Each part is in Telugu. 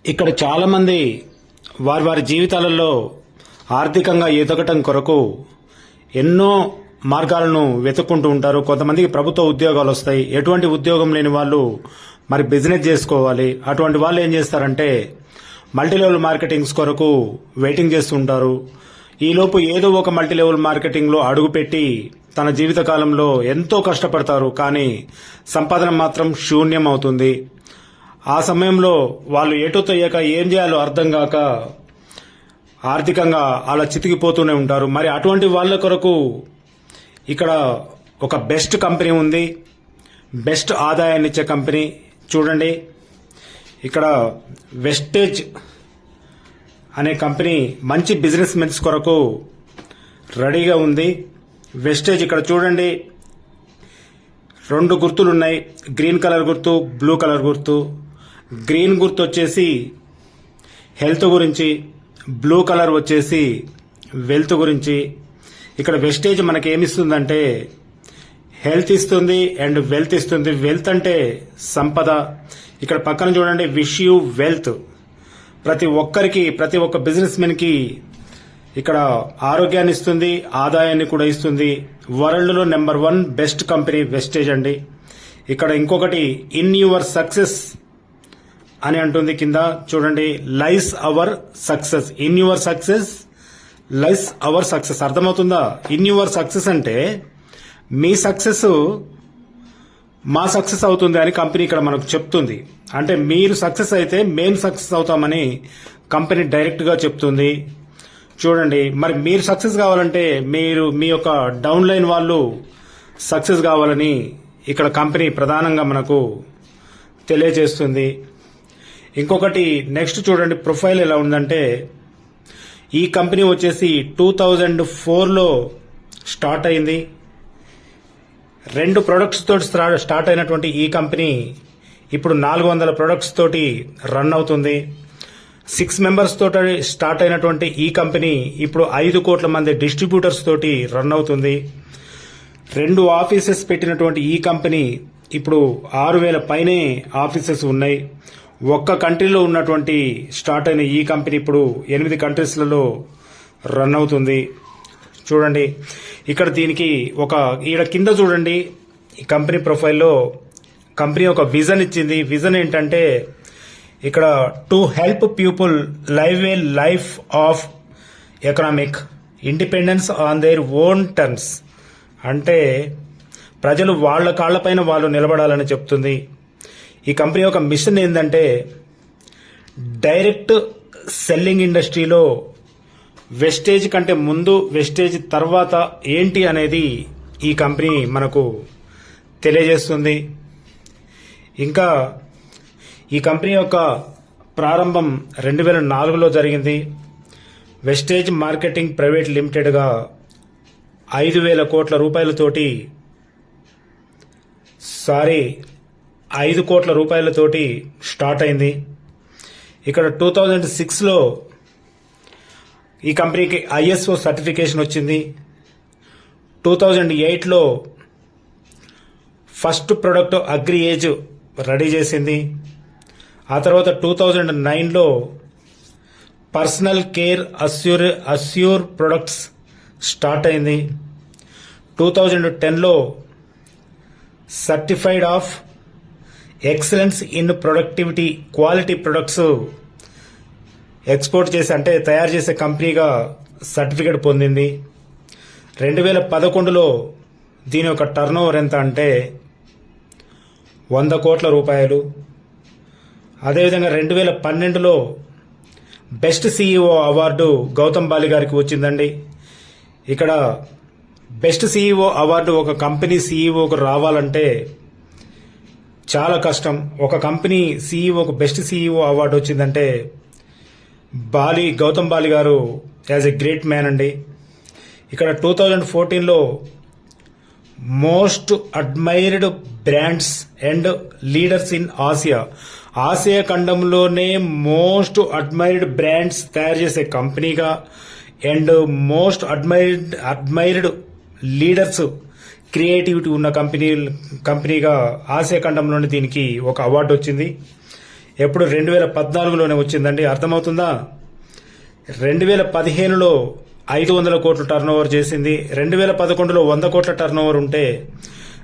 ఇక్కడ చాలామంది వారి వారి జీవితాలలో ఆర్థికంగా ఎదగటం కొరకు ఎన్నో మార్గాలను వెతుక్కుంటూ ఉంటారు. కొంతమందికి ప్రభుత్వ ఉద్యోగాలు వస్తాయి. ఎటువంటి ఉద్యోగం లేని వాళ్ళు మరి బిజినెస్ చేసుకోవాలి. అటువంటి వాళ్ళు ఏం చేస్తారంటే మల్టీలెవెల్ మార్కెటింగ్స్ కొరకు వెయిటింగ్ చేస్తుంటారు. ఈలోపు ఏదో ఒక మల్టీలెవెల్ మార్కెటింగ్లో అడుగుపెట్టి తన జీవిత కాలంలో ఎంతో కష్టపడతారు. కానీ సంపాదన మాత్రం శూన్యం అవుతుంది. ఆ సమయంలో వాళ్ళు ఎటు తొయ్యక ఏం చేయాలో అర్థం కాక ఆర్థికంగా అలా చితికిపోతూనే ఉంటారు. మరి అటువంటి వాళ్ళ కొరకు ఇక్కడ ఒక బెస్ట్ కంపెనీ ఉంది. బెస్ట్ ఆదాయాన్ని ఇచ్చే కంపెనీ చూడండి. ఇక్కడ వెస్టేజ్ అనే కంపెనీ మంచి బిజినెస్ మెన్స్ కొరకు రెడీగా ఉంది. వెస్టేజ్ ఇక్కడ చూడండి, 2 గుర్తులున్నాయి. గ్రీన్ కలర్ గుర్తు, బ్లూ కలర్ గుర్తు. గ్రీన్ గుర్తు వచ్చేసి హెల్త్ గురించి, బ్లూ కలర్ వచ్చేసి వెల్త్ గురించి. ఇక్కడ వెస్టేజ్ మనకి ఏమిస్తుందంటే హెల్త్ ఇస్తుంది అండ్ వెల్త్ ఇస్తుంది. వెల్త్ అంటే సంపద. ఇక్కడ పక్కన చూడండి, విష్ యూ వెల్త్. ప్రతి ఒక్క బిజినెస్ మెన్ కి ఇక్కడ ఆరోగ్యాన్ని ఇస్తుంది, ఆదాయాన్ని కూడా ఇస్తుంది. వరల్డ్ లో నెంబర్ 1 బెస్ట్ కంపెనీ వెస్టేజ్ అండి. ఇక్కడ ఇంకొకటి ఇన్ యువర్ సక్సెస్ అని అంటుంది కింద చూడండి, lies our success. In your success lies our success. అర్థమవుతుందా? ఇన్ యువర్ సక్సెస్ అంటే మీ సక్సెస్ మా సక్సెస్ అవుతుంది అని కంపెనీ ఇక్కడ మనకు చెప్తుంది. అంటే మీరు సక్సెస్ అయితే మేము సక్సెస్ అవుతామని కంపెనీ డైరెక్ట్ గా చెప్తుంది. చూడండి, మరి మీరు సక్సెస్ కావాలంటే మీరు మీ యొక్క డౌన్ లైన్ వాళ్ళు సక్సెస్ కావాలని ఇక్కడ కంపెనీ ప్రధానంగా మనకు తెలియజేస్తుంది. ఇంకొకటి నెక్స్ట్ చూడండి, ప్రొఫైల్ ఎలా ఉందంటే ఈ కంపెనీ వచ్చేసి 2004లో స్టార్ట్ అయింది. 2 ప్రొడక్ట్స్ తోటి స్టార్ట్ అయినటువంటి ఈ కంపెనీ ఇప్పుడు 400 ప్రొడక్ట్స్ తోటి రన్ అవుతుంది. 6 మెంబర్స్ తోటి స్టార్ట్ అయినటువంటి ఈ కంపెనీ ఇప్పుడు 5 కోట్ల మంది డిస్ట్రిబ్యూటర్స్ తోటి రన్ అవుతుంది. 2 ఆఫీసెస్ పెట్టినటువంటి ఈ కంపెనీ ఇప్పుడు 6,000 పైనే ఆఫీసెస్ ఉన్నాయి. ఒక్క కంట్రీలో ఉన్నటువంటి స్టార్ట్ అయిన ఈ కంపెనీ ఇప్పుడు 8 కంట్రీస్లలో రన్ అవుతుంది. చూడండి, ఇక్కడ దీనికి ఈడ కింద చూడండి, ఈ కంపెనీ ప్రొఫైల్లో కంపెనీ ఒక విజన్ ఇచ్చింది. విజన్ ఏంటంటే ఇక్కడ to help people live A life of economic independence on their own terms. అంటే ప్రజలు వాళ్ళ కాళ్లపైన వాళ్ళు నిలబడాలని చెప్తుంది. ఈ కంపెనీ యొక్క మిషన్ ఏంటంటే డైరెక్ట్ సెల్లింగ్ ఇండస్ట్రీలో వెస్టేజ్ కంటే ముందు, వెస్టేజ్ తర్వాత ఏంటి అనేది ఈ కంపెనీ మనకు తెలియజేస్తుంది. ఇంకా ఈ కంపెనీ యొక్క ప్రారంభం 2004లో జరిగింది. వెస్టేజ్ మార్కెటింగ్ ప్రైవేట్ లిమిటెడ్గా 5,000 కోట్ల రూపాయలతోటి 5 కోట్ల రూపాయలతోటి స్టార్ట్ అయింది. ఇక్కడ 2006లో ఈ కంపెనీకి ISO సర్టిఫికేషన్ వచ్చింది. 2008లో first product agri age ready చేసింది. ఆ తర్వాత 2009లో personal care assure products start అయింది. 2010లో certified of excellence in productivity quality products export చేసి అంటే తయారు చేసే కంపెనీగా సర్టిఫికేట్ పొందింది. 2011లో దీని యొక్క టర్న్ ఓవర్ ఎంత అంటే 100 కోట్ల రూపాయలు. అదేవిధంగా 2012లో best CEO award Gautam Bali గారికి వచ్చిందండి. ఇక్కడ బెస్ట్ CEO అవార్డు ఒక కంపెనీ CEOకు రావాలంటే చాలా కష్టం. ఒక కంపెనీ CEOకు బెస్ట్ CEO అవార్డు వచ్చిందంటే గౌతమ్ బాలి గారు యాజ్ ఎ గ్రేట్ మ్యాన్ అండి. ఇక్కడ 2014లో most admired brands and leaders in Asia ఖండంలోనే మోస్ట్ అడ్మైర్డ్ బ్రాండ్స్ తయారు చేసే కంపెనీగా and most admired leaders creativity ఉన్న కంపెనీగా ఆసియా ఖండంలోనే దీనికి ఒక అవార్డు వచ్చింది. ఎప్పుడు 2014లోనే వచ్చిందండి. అర్థమవుతుందా? 2015లో 500 కోట్లు టర్న్ ఓవర్ చేసింది. 2011లో 100 కోట్ల టర్న్ ఓవర్ ఉంటే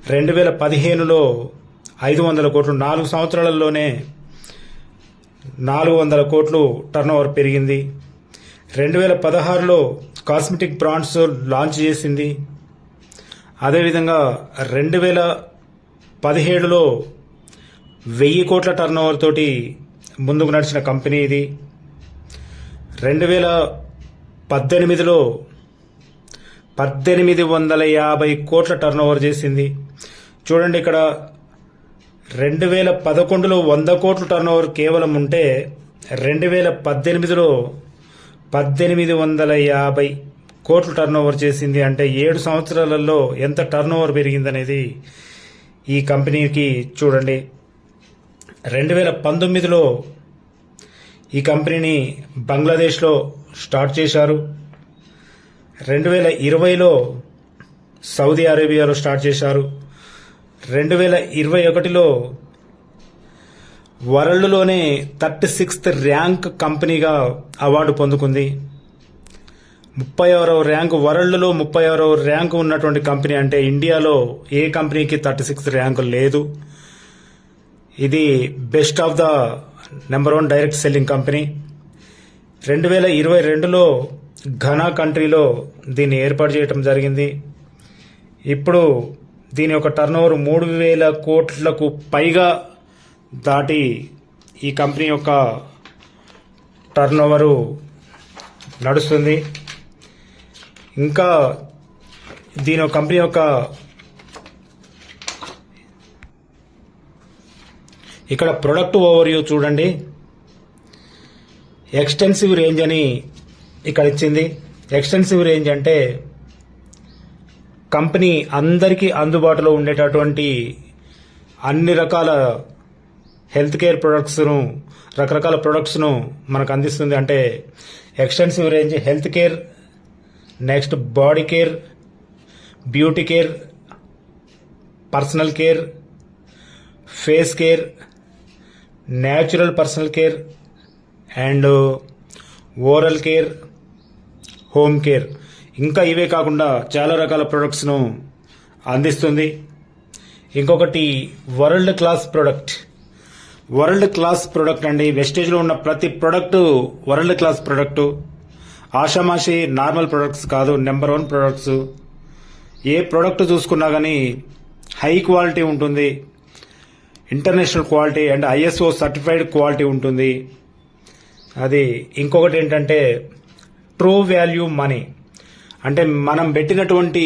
2015లో 500 కోట్లు. 4 సంవత్సరాలలోనే 400 కోట్లు టర్న్ ఓవర్ పెరిగింది. 2016లో కాస్మెటిక్ బ్రాండ్స్ లాంచ్ చేసింది. అదేవిధంగా 2017లో 1000 కోట్ల టర్న్ ఓవర్ తోటి ముందుకు నడిచిన కంపెనీ ఇది. 2018లో 1850 కోట్ల టర్న్ ఓవర్ చేసింది. చూడండి, ఇక్కడ 2011లో 100 కోట్ల టర్న్ ఓవర్ కేవలం ఉంటే 2018లో 1850 కోట్లు టర్న్ ఓవర్ చేసింది. అంటే 7 సంవత్సరాలలో ఎంత టర్న్ ఓవర్ పెరిగిందనేది ఈ కంపెనీకి చూడండి. 2019లో ఈ కంపెనీని బంగ్లాదేశ్లో స్టార్ట్ చేశారు. 2020లో సౌదీ అరేబియాలో స్టార్ట్ చేశారు. 2021లో వరల్డ్లోనే 36th ర్యాంక్ కంపెనీగా అవార్డు పొందుకుంది. 36వ ర్యాంక్, వరల్డ్లో 36వ ర్యాంక్ ఉన్నటువంటి కంపెనీ అంటే ఇండియాలో ఏ కంపెనీకి 36th ర్యాంకు లేదు. ఇది best of the number 1 direct selling company. 2022లో ఘనా కంట్రీలో దీన్ని ఏర్పాటు చేయడం జరిగింది. ఇప్పుడు దీని యొక్క టర్న్ ఓవర్ 3000 కోట్లకు పైగా దాటి ఈ కంపెనీ యొక్క టర్న్ ఓవరు నడుస్తుంది. ఇంకా దీని కంపెనీ యొక్క ఇక్కడ ప్రొడక్ట్ ఓవర్వ్యూ చూడండి. ఎక్స్టెన్సివ్ రేంజ్ అని ఇక్కడ ఇచ్చింది. ఎక్స్టెన్సివ్ రేంజ్ అంటే కంపెనీ అందరికీ అందుబాటులో ఉండేటటువంటి అన్ని రకాల హెల్త్ కేర్ ప్రొడక్ట్స్ను, రకరకాల ప్రొడక్ట్స్ను మనకు అందిస్తుంది. అంటే extensive range health care, next body care, beauty care, personal care, face care, natural personal care and oral care, home care, ఇంకా ఇవే కాకుండా చాలా రకాల ప్రొడక్ట్స్ను అందిస్తుంది. ఇంకొకటి world class product. World class product అండి. వెస్టేజ్లో ఉన్న ప్రతి ప్రొడక్ట్ వరల్డ్ క్లాస్ ప్రొడక్టు. ఆషామాషి నార్మల్ ప్రొడక్ట్స్ కాదు, నెంబర్ 1 ప్రొడక్ట్స్. ఏ ప్రొడక్ట్ చూసుకున్నా కానీ హై క్వాలిటీ ఉంటుంది, international quality and ISO certified quality ఉంటుంది. అది ఇంకొకటి ఏంటంటే ట్రూ వాల్యూ మనీ. అంటే మనం పెట్టినటువంటి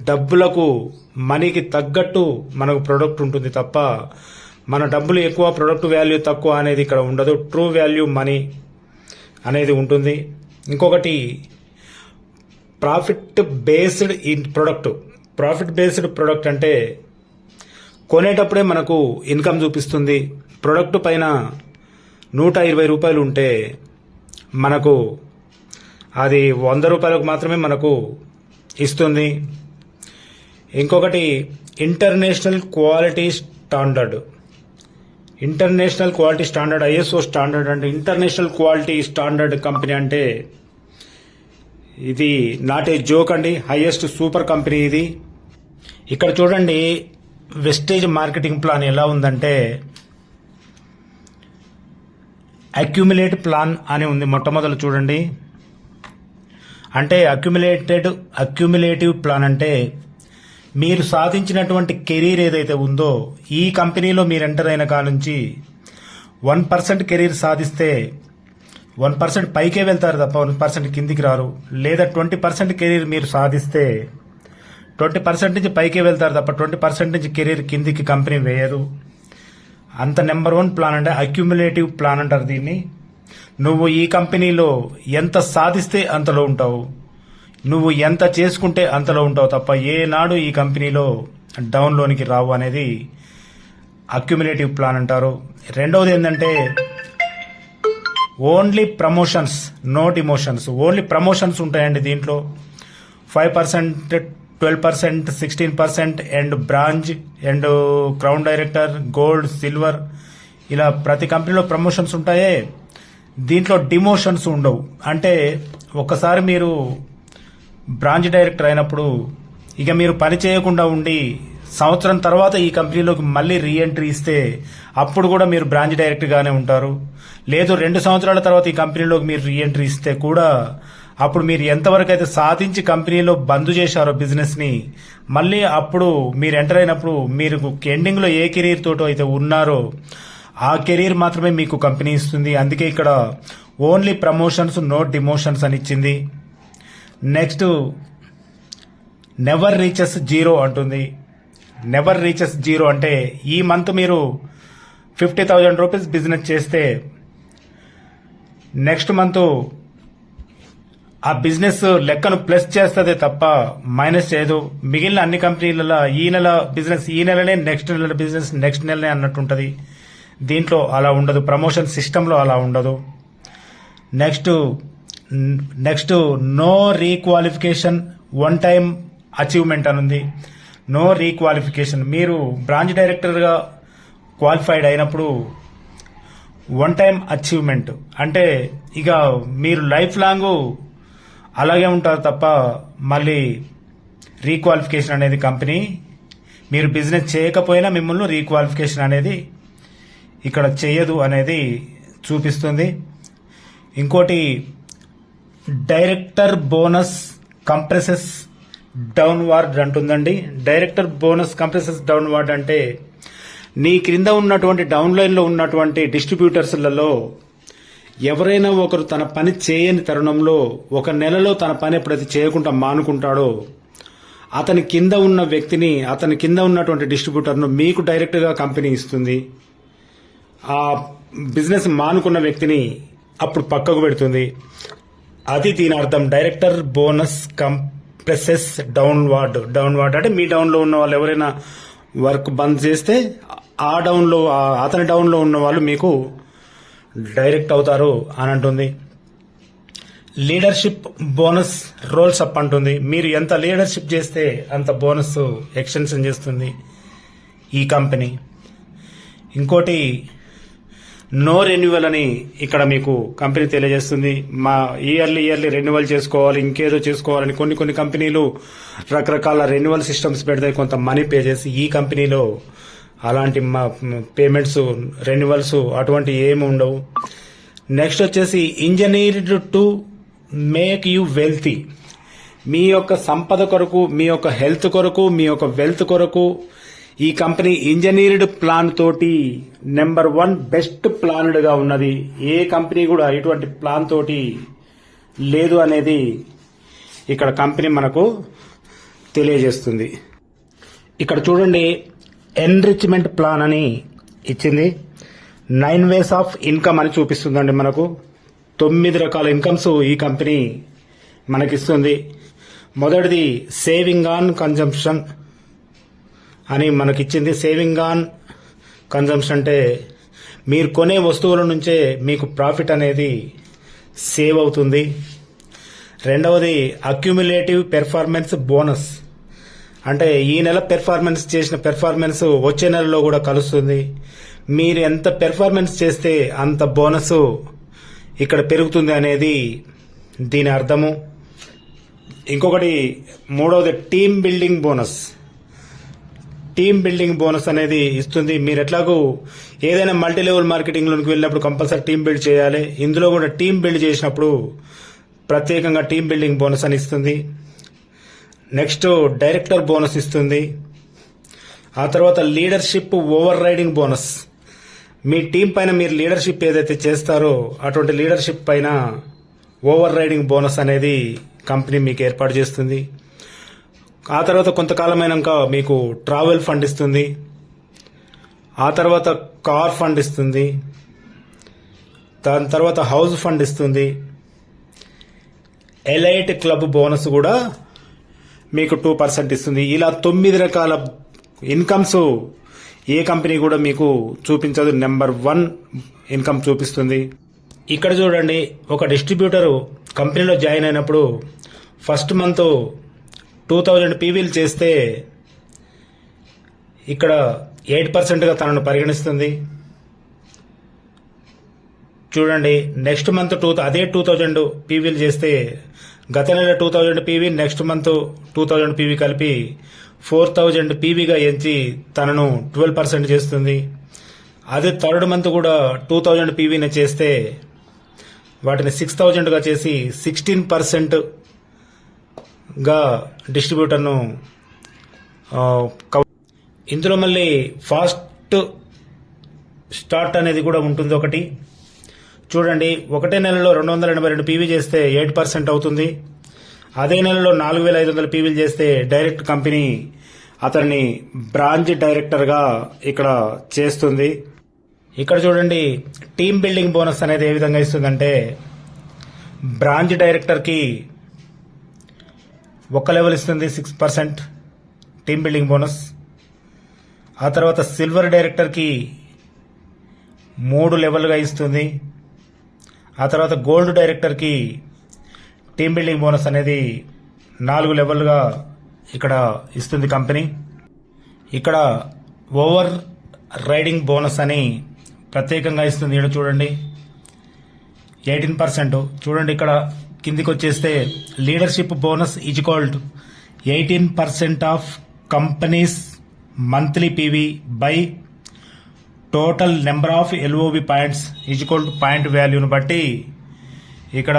డబ్బులకు, మనీకి తగ్గట్టు మనకు ప్రొడక్ట్ ఉంటుంది తప్ప మన డబ్బులు ఎక్కువ ప్రొడక్ట్ వాల్యూ తక్కువ అనేది ఇక్కడ ఉండదు. ట్రూ వాల్యూ మనీ అనేది ఉంటుంది. ఇంకొకటి profit based in product. Profit based product అంటే కొనేటప్పుడే మనకు ఇన్కమ్ చూపిస్తుంది. ప్రొడక్ట్ పైన 120 రూపాయలు ఉంటే మనకు అది 100 రూపాయలకు మాత్రమే మనకు ఇస్తుంది. ఇంకొకటి international quality standard. International quality standard, ISO standard అంటే ఇంటర్నేషనల్ క్వాలిటీ స్టాండర్డ్ కంపెనీ. అంటే ఇది నాట్ ఏ జోక్ అండి, హైయెస్ట్ సూపర్ కంపెనీ ఇది. ఇక్కడ చూడండి వెస్టేజ్ మార్కెటింగ్ ప్లాన్ ఎలా ఉందంటే అక్యుములేట్ ప్లాన్ అని ఉంది. మొట్టమొదలు చూడండి, అంటే అక్యుములేటివ్ ప్లాన్ అంటే మీరు సాధించినటువంటి కెరీర్ ఏదైతే ఉందో ఈ కంపెనీలో మీరు ఎంటర్ అయిన కాడ నుంచి 1% కెరీర్ సాధిస్తే 1% పైకే వెళ్తారు తప్ప 1% కిందికి రారు. లేదా 20% కెరీర్ మీరు సాధిస్తే 20% నుంచి పైకే వెళ్తారు తప్ప 20% నుంచి కెరీర్ కిందికి కంపెనీ వేయదు. అంత నెంబర్ 1 ప్లాన్ అంటే అక్యుములేటివ్ ప్లాన్ అంటారు దీన్ని. నువ్వు ఈ కంపెనీలో ఎంత సాధిస్తే అంతలో ఉంటావు, నువ్వు ఎంత చేసుకుంటే అంతలో ఉంటావు తప్ప ఏనాడు ఈ కంపెనీలో డౌన్లోనికి రావు అనేది అక్యుములేటివ్ ప్లాన్ అంటారు. రెండవది ఏంటంటే only promotions, no demotions. Only promotions ఉంటాయండి దీంట్లో. 5%, 12%, 16% and bronze and crown director, gold, silver ఇలా ప్రతి కంపెనీలో ప్రమోషన్స్ ఉంటాయే, దీంట్లో డిమోషన్స్ ఉండవు. అంటే ఒకసారి మీరు బ్రాంచ్ డైరెక్టర్ అయినప్పుడు ఇక మీరు పని చేయకుండా ఉండి సంవత్సరం తర్వాత ఈ కంపెనీలోకి మళ్ళీ రీఎంట్రీ ఇస్తే అప్పుడు కూడా మీరు బ్రాంచ్ డైరెక్టర్గానే ఉంటారు. లేదు 2 సంవత్సరాల తర్వాత ఈ కంపెనీలోకి మీరు రీఎంట్రీ ఇస్తే కూడా అప్పుడు మీరు ఎంతవరకు అయితే సాధించి కంపెనీలో బంద్ చేశారో బిజినెస్ని, మళ్ళీ అప్పుడు మీరు ఎంటర్ అయినప్పుడు మీరు ఎండింగ్లో ఏ కెరీర్ తోటో అయితే ఉన్నారో ఆ కెరీర్ మాత్రమే మీకు కంపెనీ ఇస్తుంది. అందుకే ఇక్కడ ఓన్లీ ప్రమోషన్స్, నో డిమోషన్స్ అని ఇచ్చింది. నెక్స్ట్ నెవర్ రీచెస్ జీరో అంటుంది. నెవర్ రీచెస్ జీరో అంటే ఈ మంత్ మీరు 50,000 రూపీస్ బిజినెస్ చేస్తే నెక్స్ట్ మంత్ ఆ బిజినెస్ లెక్కను ప్లస్ చేస్తుంది తప్ప మైనస్ చేయదు. మిగిలిన అన్ని కంపెనీలలో ఈ నెల బిజినెస్ ఈ నెలనే, నెక్స్ట్ నెల బిజినెస్ నెక్స్ట్ నెలనే అన్నట్టుంటది. దీంట్లో అలా ఉండదు, ప్రమోషన్ సిస్టంలో అలా ఉండదు. Next no requalification, one time achievement అనుంది. నో రీక్వాలిఫికేషన్, మీరు బ్రాంచ్ డైరెక్టర్గా క్వాలిఫైడ్ అయినప్పుడు వన్ టైం అచీవ్మెంట్ అంటే ఇక మీరు లైఫ్ లాంగ్ అలాగే ఉంటారు తప్ప మళ్ళీ రీక్వాలిఫికేషన్ అనేది కంపెనీ మీరు బిజినెస్ చేయకపోయినా మిమ్మల్ని రీక్వాలిఫికేషన్ అనేది ఇక్కడ చేయదు అనేది చూపిస్తుంది. ఇంకోటి డైరెక్టర్ బోనస్ కంప్రెసెస్ డౌన్వార్డ్ అంటుందండి. డైరెక్టర్ బోనస్ కంప్రెసెస్ డౌన్వార్డ్ అంటే నీ క్రింద ఉన్నటువంటి డౌన్లైన్లో ఉన్నటువంటి డిస్ట్రిబ్యూటర్స్లలో ఎవరైనా ఒకరు తన పని చేయని తరుణంలో ఒక నెలలో తన పని ఎప్పుడైతే చేయకుండా మానుకుంటాడో అతని కింద ఉన్న వ్యక్తిని, అతని కింద ఉన్నటువంటి డిస్ట్రిబ్యూటర్ను మీకు డైరెక్ట్గా కంపెనీ ఇస్తుంది. ఆ బిజినెస్ మానుకున్న వ్యక్తిని అప్పుడు పక్కకు పెడుతుంది. అది దీని అర్థం. డైరెక్టర్ బోనస్ కంప్రెసెస్ డౌన్వార్డ్ అంటే మీ డౌన్లో ఉన్న వాళ్ళు ఎవరైనా వర్క్ బంద్ చేస్తే ఆ డౌన్లో, అతని డౌన్లో ఉన్న వాళ్ళు మీకు డైరెక్ట్ అవుతారు అని అంటుంది. లీడర్షిప్ బోనస్ రోల్స్ అప్ అంటుంది. మీరు ఎంత లీడర్షిప్ చేస్తే అంత బోనస్ ఎక్స్టెన్షన్ చేస్తుంది ఈ కంపెనీ. ఇంకోటి నో రెన్యువల్ అని ఇక్కడ మీకు కంపెనీ తెలియజేస్తుంది. మా ఇయర్లీ రెన్యువల్ చేసుకోవాలి, ఇంకేదో చేసుకోవాలని కొన్ని కంపెనీలు రకరకాల రెన్యువల్ సిస్టమ్స్ పెడతాయి, కొంత మనీ పే చేసి. ఈ కంపెనీలో అలాంటి పేమెంట్స్, రెన్యువల్స్ అటువంటి ఏమి ఉండవు. నెక్స్ట్ వచ్చేసి engineered to make you wealthy. మీ యొక్క సంపద కొరకు, మీ యొక్క హెల్త్ కొరకు, మీ యొక్క వెల్త్ కొరకు ఈ కంపెనీ ఇంజనీర్డ్ ప్లాన్ తోటి నెంబర్ 1 బెస్ట్ ప్లాన్డ్ గా ఉన్నది. ఏ కంపెనీ కూడా ఇటువంటి ప్లాన్ తోటి లేదు అనేది ఇక్కడ కంపెనీ మనకు తెలియజేస్తుంది. ఇక్కడ చూడండి, ఎన్రిచ్మెంట్ ప్లాన్ అని ఇచ్చింది. 9 ways ఆఫ్ ఇన్కమ్ అని చూపిస్తుందండి. మనకు 9 రకాల ఇన్కమ్స్ ఈ కంపెనీ మనకిస్తుంది. మొదటిది సేవింగ్ ఆన్ కన్జంప్షన్ అని మనకిచ్చింది. సేవింగ్ ఆన్ కన్జంప్షన్ అంటే మీరు కొనే వస్తువుల నుంచే మీకు ప్రాఫిట్ అనేది సేవ్ అవుతుంది. రెండవది అక్యుములేటివ్ పెర్ఫార్మెన్స్ బోనస్ అంటే ఈ నెల పెర్ఫార్మెన్స్ చేసిన పెర్ఫార్మెన్స్ వచ్చే నెలలో కూడా కలుస్తుంది. మీరు ఎంత పెర్ఫార్మెన్స్ చేస్తే అంత బోనస్ ఇక్కడ పెరుగుతుంది అనేది దీని అర్థము. ఇంకొకటి మూడవది team building bonus. Team building bonus అనేది ఇస్తుంది. మీరు ఎట్లాగూ ఏదైనా మల్టీ లెవెల్ మార్కెటింగ్లోకి వెళ్ళినప్పుడు కంపల్సరీ టీమ్ బిల్డ్ చేయాలి. ఇందులో కూడా టీమ్ బిల్డ్ చేసినప్పుడు ప్రత్యేకంగా టీమ్ బిల్డింగ్ బోనస్ అని ఇస్తుంది. నెక్స్ట్ డైరెక్టర్ బోనస్ ఇస్తుంది. ఆ తర్వాత లీడర్షిప్ ఓవర్ రైడింగ్ బోనస్. మీ టీం పైన మీరు లీడర్షిప్ ఏదైతే చేస్తారో అటువంటి లీడర్షిప్ పైన ఓవర్ రైడింగ్ బోనస్ అనేది కంపెనీ మీకు ఏర్పాటు చేస్తుంది. ఆ తర్వాత కొంతకాలమైనాక మీకు ట్రావెల్ ఫండ్ ఇస్తుంది. ఆ తర్వాత కార్ ఫండ్ ఇస్తుంది. దాని తర్వాత హౌస్ ఫండ్ ఇస్తుంది. ఎలైట్ క్లబ్ బోనస్ కూడా మీకు 2% ఇస్తుంది. ఇలా 9 రకాల ఇన్కమ్స్ ఏ కంపెనీ కూడా మీకు చూపించదు. నెంబర్ 1 ఇన్కమ్ చూపిస్తుంది. ఇక్కడ చూడండి, ఒక డిస్ట్రిబ్యూటర్ కంపెనీలో జాయిన్ అయినప్పుడు ఫస్ట్ మంత్ 2000 పీవీలు చేస్తే ఇక్కడ 8%గా తనను పరిగణిస్తుంది. చూడండి నెక్స్ట్ మంత్ అదే 2000 పీవీలు చేస్తే గత నెల 2000 పీవీ నెక్స్ట్ మంత్ 2000 పీవీ కలిపి 4000 పీవీగా ఎంచి తనను 12% చేస్తుంది. అదే థర్డ్ మంత్ కూడా 2000 పీవీని చేస్తే వాటిని 6000గా చేసి 16% గా డిస్ట్రిబ్యూటర్ను ఇందులో మళ్ళీ ఫాస్ట్ స్టార్ట్ అనేది కూడా ఉంటుంది ఒకటి. చూడండి ఒకటే నెలలో 282 పీవీ చేస్తే 8% అవుతుంది. అదే నెలలో 4500 పీవీలు చేస్తే డైరెక్ట్ కంపెనీ అతన్ని బ్రాంచ్ డైరెక్టర్గా ఇక్కడ చేస్తుంది. ఇక్కడ చూడండి టీమ్ బిల్డింగ్ బోనస్ అనేది ఏ విధంగా ఇస్తుందంటే బ్రాంచ్ డైరెక్టర్కి ఒక లెవెల్ ఇస్తుంది 6% టీమ్ బిల్డింగ్ బోనస్. ఆ తర్వాత సిల్వర్ డైరెక్టర్కి 3 లెవెల్గా ఇస్తుంది. ఆ తర్వాత గోల్డ్ డైరెక్టర్కి టీమ్ బిల్డింగ్ బోనస్ అనేది 4 లెవెల్గా ఇక్కడ ఇస్తుంది కంపెనీ. ఇక్కడ ఓవర్ రైడింగ్ బోనస్ అని ప్రత్యేకంగా ఇస్తుంది. ఇక్కడ చూడండి 18%. చూడండి ఇక్కడ కిందికి వచ్చేస్తే leadership bonus is equal to 18% of companies monthly PV by total number of LOB points is equal to point వాల్యూను బట్టి ఇక్కడ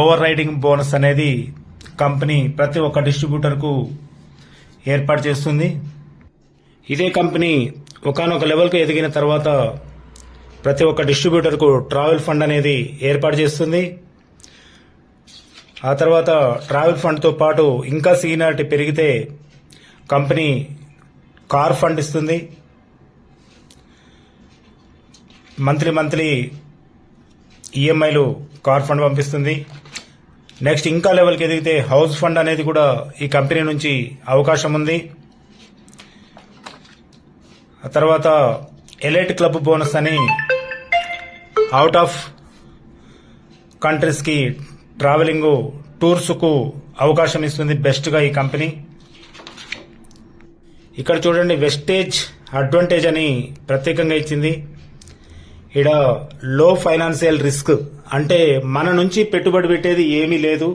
ఓవర్ రైడింగ్ బోనస్ అనేది కంపెనీ ప్రతి ఒక్క డిస్ట్రిబ్యూటర్కు ఏర్పాటు చేస్తుంది. ఇదే కంపెనీ ఒకానొక లెవెల్కు ఎదిగిన తర్వాత ప్రతి ఒక్క డిస్ట్రిబ్యూటర్కు ట్రావెల్ ఫండ్ అనేది ఏర్పాటు చేస్తుంది. ఆ తర్వాత ట్రావెల్ ఫండ్తో పాటు ఇంకా సీనియారిటీ పెరిగితే కంపెనీ కార్ ఫండ్ ఇస్తుంది. మంత్లీ ఈఎంఐలు కార్ ఫండ్ పంపిస్తుంది. నెక్స్ట్ ఇంకా లెవెల్కి ఎదిగితే హౌస్ ఫండ్ అనేది కూడా ఈ కంపెనీ నుంచి అవకాశం ఉంది. ఆ తర్వాత ఎలైట్ క్లబ్ బోనస్ అని అవుట్ ఆఫ్ కంట్రీస్కి ట్రావెలింగ్ టూర్స్కు అవకాశం ఇస్తుంది బెస్ట్గా ఈ కంపెనీ. ఇక్కడ చూడండి వెస్టేజ్ అడ్వాంటేజ్ అని ప్రత్యేకంగా ఇచ్చింది. ఇక్కడ లో ఫైనాన్షియల్ రిస్క్ అంటే మన నుంచి పెట్టుబడి పెట్టేది ఏమీ లేదు.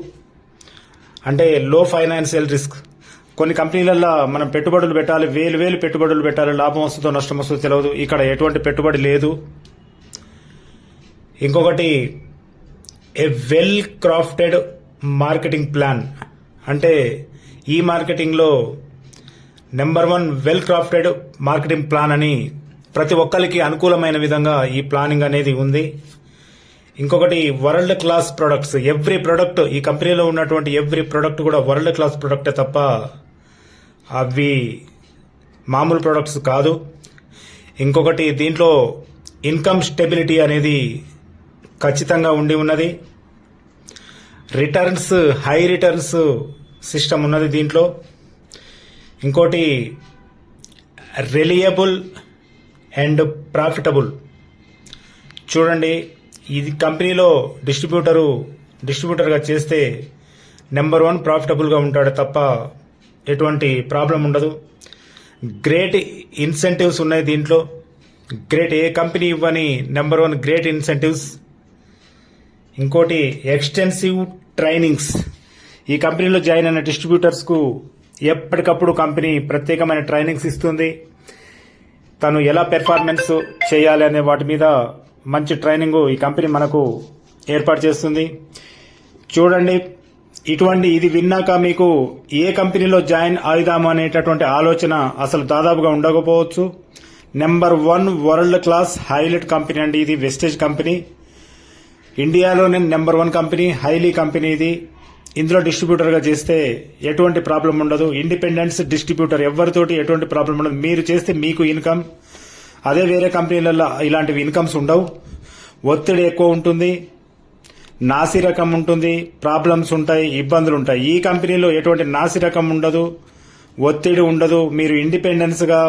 అంటే లో ఫైనాన్షియల్ రిస్క్. కొన్ని కంపెనీలలో మనం పెట్టుబడులు పెట్టాలి, వేలు పెట్టుబడులు పెట్టాలి, లాభం వస్తుందో నష్టం వస్తుందో తెలియదు. ఇక్కడ ఎటువంటి పెట్టుబడి లేదు. ఇంకొకటి a well crafted marketing plan. అంటే ఈ మార్కెటింగ్లో number 1 well crafted marketing plan అని ప్రతి ఒక్కరికి అనుకూలమైన విధంగా ఈ ప్లానింగ్ అనేది ఉంది. ఇంకొకటి world class products. Every product ఈ కంపెనీలో ఉన్నటువంటి ఎవ్రీ ప్రొడక్ట్ కూడా వరల్డ్ క్లాస్ ప్రొడక్టే తప్ప అవి మామూలు ప్రొడక్ట్స్ కాదు. ఇంకొకటి దీంట్లో ఇన్కమ్ స్టెబిలిటీ అనేది ఖచ్చితంగా ఉండి ఉన్నది. రిటర్న్స్ హై రిటర్న్స్ సిస్టమ్ ఉన్నది దీంట్లో. ఇంకోటి రిలయబుల్ అండ్ ప్రాఫిటబుల్. చూడండి ఇది కంపెనీలో డిస్ట్రిబ్యూటర్గా చేస్తే నెంబర్ 1 ప్రాఫిటబుల్గా ఉంటాడు తప్ప ఎటువంటి ప్రాబ్లం ఉండదు. గ్రేట్ ఇన్సెంటివ్స్ ఉన్నాయి దీంట్లో. గ్రేట్ ఏ కంపెనీ ఇవ్వని నెంబర్ 1 గ్రేట్ ఇన్సెంటివ్స్. ఇంకోటి ఎక్స్టెన్సివ్ ట్రైనింగ్స్. ఈ కంపెనీలో జాయిన్ అయిన డిస్ట్రిబ్యూటర్స్కు ఎప్పటికప్పుడు కంపెనీ ప్రత్యేకమైన ట్రైనింగ్స్ ఇస్తుంది. తను ఎలా పెర్ఫార్మెన్స్ చేయాలి అనే వాటి మీద మంచి ట్రైనింగ్ ఈ కంపెనీ మనకు ఏర్పాటు చేస్తుంది. చూడండి ఇది విన్నాక మీకు ఏ కంపెనీలో జాయిన్ అవుదాము అనేటటువంటి ఆలోచన అసలు దాదాపుగా ఉండకపోవచ్చు. Number 1 world class highlight company అండి ఇది. వెస్టేజ్ కంపెనీ ఇండియాలోనే నెంబర్ 1 కంపెనీ, హైలీ కంపెనీ ఇది. ఇందులో డిస్ట్రిబ్యూటర్గా చేస్తే ఎటువంటి ప్రాబ్లం ఉండదు. ఇండిపెండెన్స్ డిస్ట్రిబ్యూటర్, ఎవరితోటి ఎటువంటి ప్రాబ్లం ఉండదు. మీరు చేస్తే మీకు ఇన్కమ్. అదే వేరే కంపెనీలలో ఇలాంటివి ఇన్కమ్స్ ఉండవు. ఒత్తిడి ఎక్కువ ఉంటుంది, నాసిరకం ఉంటుంది, ప్రాబ్లమ్స్ ఉంటాయి, ఇబ్బందులు ఉంటాయి. ఈ కంపెనీలో ఎటువంటి నాసిరకం ఉండదు, ఒత్తిడి ఉండదు. మీరు ఇండిపెండెన్స్గా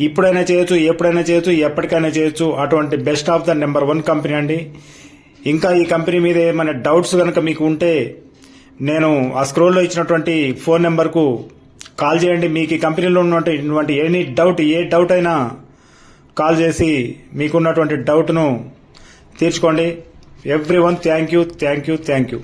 ఇప్పుడైనా చేయొచ్చు, ఎప్పుడైనా చేయొచ్చు, ఎప్పటికైనా చేయొచ్చు. అటువంటి best of the number 1 company అండి. ఇంకా ఈ కంపెనీ మీద ఏమైనా డౌట్స్ కనుక మీకు ఉంటే నేను ఆ స్క్రోల్లో ఇచ్చినటువంటి ఫోన్ నెంబర్కు కాల్ చేయండి. మీకు ఈ కంపెనీలో ఉన్నటువంటి ఏ డౌట్ అయినా కాల్ చేసి మీకున్నటువంటి డౌట్ను తీర్చుకోండి. Everyone thank you.